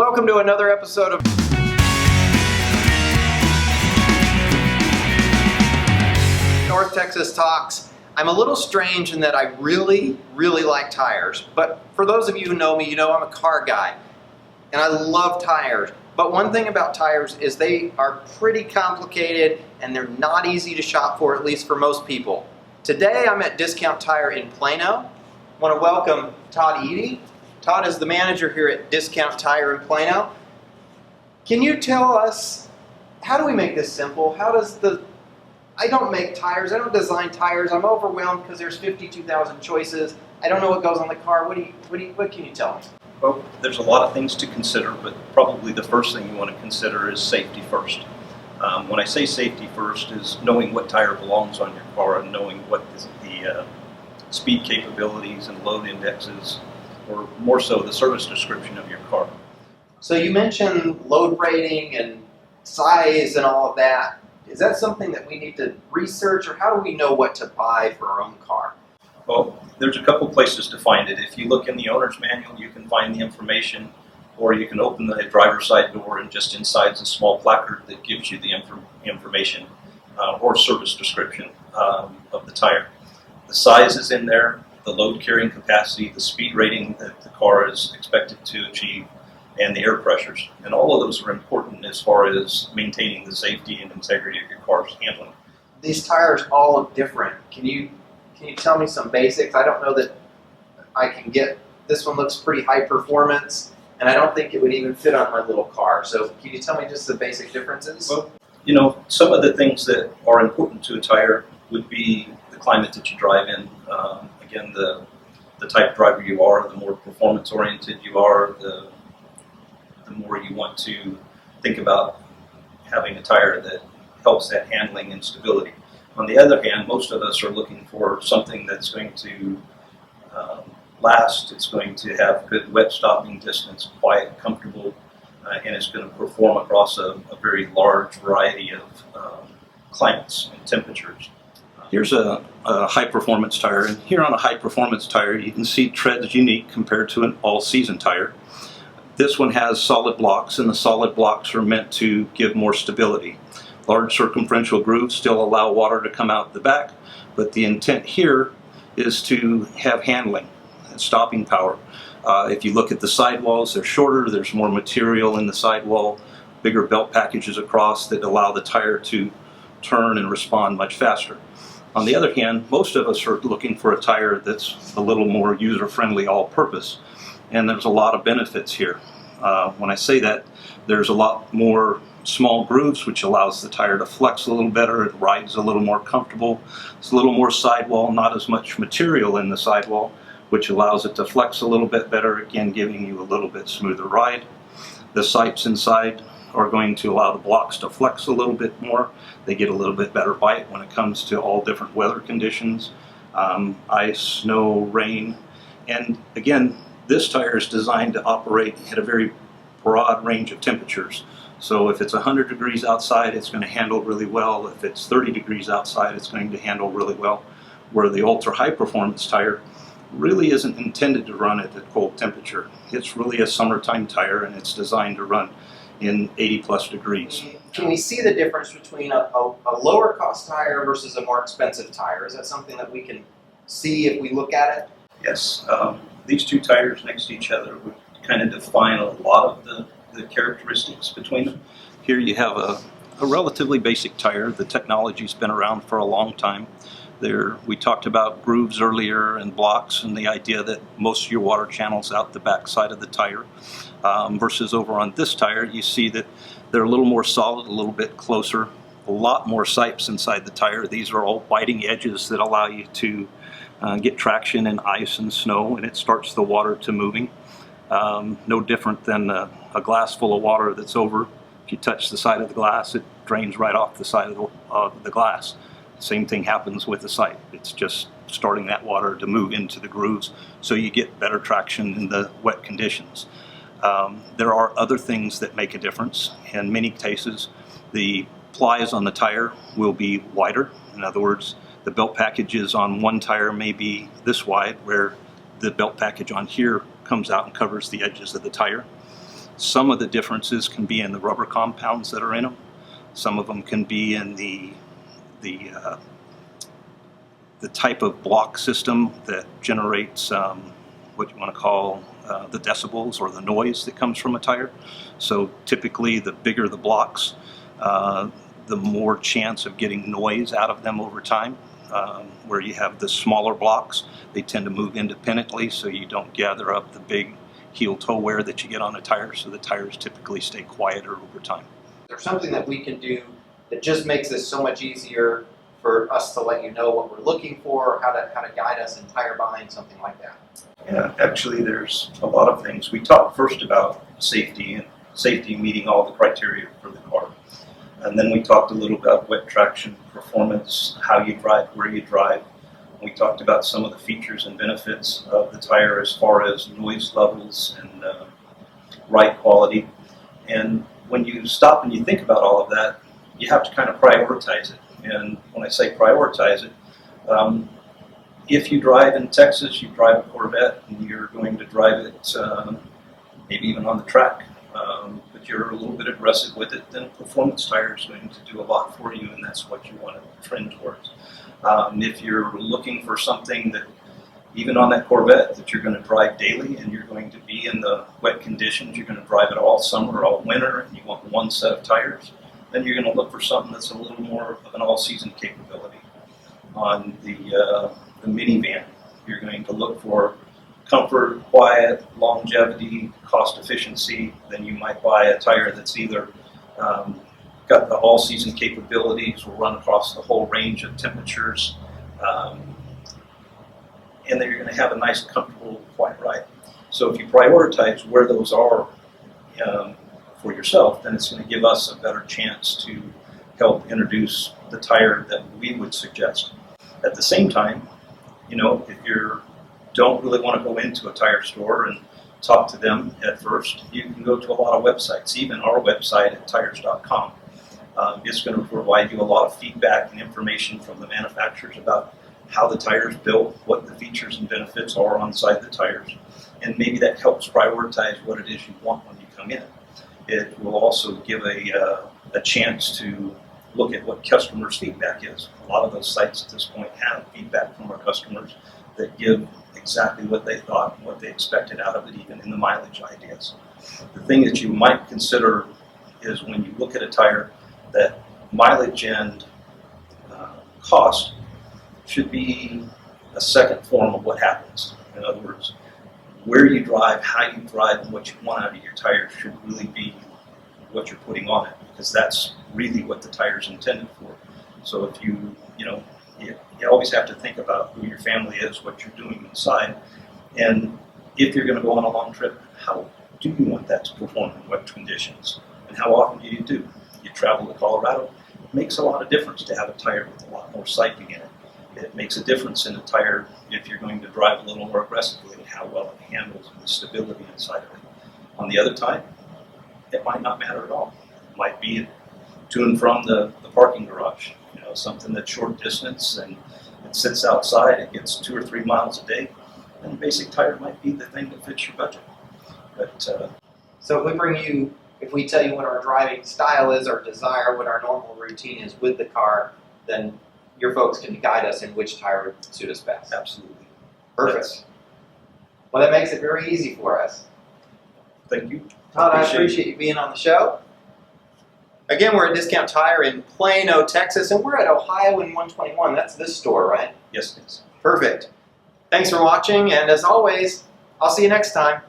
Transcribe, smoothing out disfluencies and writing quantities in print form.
Welcome to another episode of North Texas Talks. I'm a little strange in that I really like tires, but for those of you who know me, you know I'm a car guy, and I love tires. But one thing about tires is they are pretty complicated, and they're not easy to shop for, at least for most people. Today I'm at Discount Tire in Plano. I want to welcome Todd Eady. Todd is the manager here at Discount Tire in Plano. Can you tell us, how do we make this simple? I don't make tires, I don't design tires, I'm overwhelmed because there's 52,000 choices. I don't know what goes on the car. What can you tell me? Well, there's a lot of things to consider, but probably the first thing you want to consider is safety first. When I say safety first is knowing what tire belongs on your car and knowing what the speed capabilities and load indexes, or more so the service description of your car. So you mentioned load rating and size and all of that. Is that something that we need to research, or how do we know what to buy for our own car? Well, there's a couple places to find it. If you look in the owner's manual, you can find the information, or you can open the driver's side door and just inside is a small placard that gives you the information or service description of the tire. The size is in there, the load carrying capacity, the speed rating that the car is expected to achieve, and the air pressures. And all of those are important as far as maintaining the safety and integrity of your car's handling. These tires all look different. Can you tell me some basics? I don't know that I can get, this one looks pretty high performance, and I don't think it would even fit on my little car. So can you tell me just the basic differences? Well, you know, some of the things that are important to a tire would be the climate that you drive in. Again, the type of driver you are, the more performance oriented you are, the more you want to think about having a tire that helps that handling and stability. On the other hand, most of us are looking for something that's going to last, it's going to have good wet stopping distance, quiet, comfortable, and it's going to perform across a very large variety of climates and temperatures. Here's a high-performance tire, and here on a high-performance tire you can see tread's unique compared to an all-season tire. This one has solid blocks, and the solid blocks are meant to give more stability. Large circumferential grooves still allow water to come out the back, but the intent here is to have handling and stopping power. If you look at the sidewalls, they're shorter, there's more material in the sidewall, bigger belt packages across that allow the tire to turn and respond much faster. On the other hand, most of us are looking for a tire that's a little more user-friendly all-purpose, and there's a lot of benefits here. When I say that, there's a lot more small grooves, which allows the tire to flex a little better, it rides a little more comfortable. It's a little more sidewall, not as much material in the sidewall, which allows it to flex a little bit better, again giving you a little bit smoother ride. The sipes inside are going to allow the blocks to flex a little bit more. They get a little bit better bite when it comes to all different weather conditions, ice, snow, rain, and again, this tire is designed to operate at a very broad range of temperatures. So if it's 100 degrees outside, it's going to handle really well. If it's 30 degrees outside, it's going to handle really well. Where the ultra high performance tire really isn't intended to run at a cold temperature. It's really a summertime tire, and it's designed to run in 80 plus degrees. Can we see the difference between a lower cost tire versus a more expensive tire? Is that something that we can see if we look at it? Yes, these two tires next to each other would kind of define a lot of the characteristics between them. Here you have a relatively basic tire. The technology's been around for a long time. We talked about grooves earlier and blocks, and the idea that most of your water channels out the back side of the tire. Versus over on this tire, you see that they're a little more solid, a little bit closer, a lot more sipes inside the tire. These are all biting edges that allow you to get traction in ice and snow, and it starts the water to moving. No different than a glass full of water that's over. If you touch the side of the glass, it drains right off the side of the glass. Same thing happens with the sipe. It's just starting that water to move into the grooves so you get better traction in the wet conditions. There are other things that make a difference. In many cases, the plies on the tire will be wider. In other words, the belt packages on one tire may be this wide, where the belt package on here comes out and covers the edges of the tire. Some of the differences can be in the rubber compounds that are in them. Some of them can be in the type of block system that generates what you want to call the decibels or the noise that comes from a tire. So typically the bigger the blocks, the more chance of getting noise out of them over time. Where you have the smaller blocks, they tend to move independently, so you don't gather up the big heel toe wear that you get on a tire, so the tires typically stay quieter over time. There's something that we can do that just makes this so much easier for us to let you know what we're looking for, or how to guide us in tire buying, something like that. Yeah, actually there's a lot of things. We talked first about safety and safety meeting all the criteria for the car. And then we talked a little about wet traction, performance, how you drive, where you drive. We talked about some of the features and benefits of the tire as far as noise levels and ride quality. And when you stop and you think about all of that, you have to kind of prioritize it. And when I say prioritize it, if you drive in Texas, you drive a Corvette, and you're going to drive it maybe even on the track, but you're a little bit aggressive with it, then a performance tire is going to do a lot for you, and that's what you want to trend towards. If you're looking for something that, even on that Corvette, that you're going to drive daily and you're going to be in the wet conditions, you're going to drive it all summer, all winter, and you want one set of tires, then you're going to look for something that's a little more of an all-season capability. On the minivan, you're going to look for comfort, quiet, longevity, cost efficiency. Then you might buy a tire that's either got the all-season capabilities, will run across the whole range of temperatures, and then you're going to have a nice, comfortable, quiet ride. So if you prioritize where those are for yourself, then it's going to give us a better chance to help introduce the tire that we would suggest. At the same time, you know, if you don't really want to go into a tire store and talk to them at first, you can go to a lot of websites, even our website at tires.com. It's going to provide you a lot of feedback and information from the manufacturers about how the tire is built, what the features and benefits are on the side of the tires, and maybe that helps prioritize what it is you want when you come in. It will also give a chance to look at what customers' feedback is. A lot of those sites at this point have feedback from our customers that give exactly what they thought and what they expected out of it, even in the mileage ideas. The thing that you might consider is when you look at a tire, that mileage and cost should be a second form of what happens. In other words, where you drive, how you drive, and what you want out of your tire should really be what you're putting on it, because that's really what the tire is intended for. So if you always have to think about who your family is, what you're doing inside, and if you're going to go on a long trip, how do you want that to perform in wet conditions, and how often do you do? You travel to Colorado, it makes a lot of difference to have a tire with a lot more siping in it. It makes a difference in a tire if you're going to drive a little more aggressively and how well it handles and the stability inside of it. On the other time, it might not matter at all. It might be to and from the parking garage, something that's short distance and it sits outside, it gets 2 or 3 miles a day, and the basic tire might be the thing that fits your budget. But So if we tell you what our driving style is, our desire, what our normal routine is with the car, then your folks can guide us in which tire would suit us best. absolutely. Perfect. Well, that makes it very easy for us. Thank you. Todd, I appreciate you being on the show. Again, we're at Discount Tire in Plano, Texas, and we're at Ohio in 121. That's this store, right? Yes, yes. Perfect. Thanks for watching, and as always, I'll see you next time.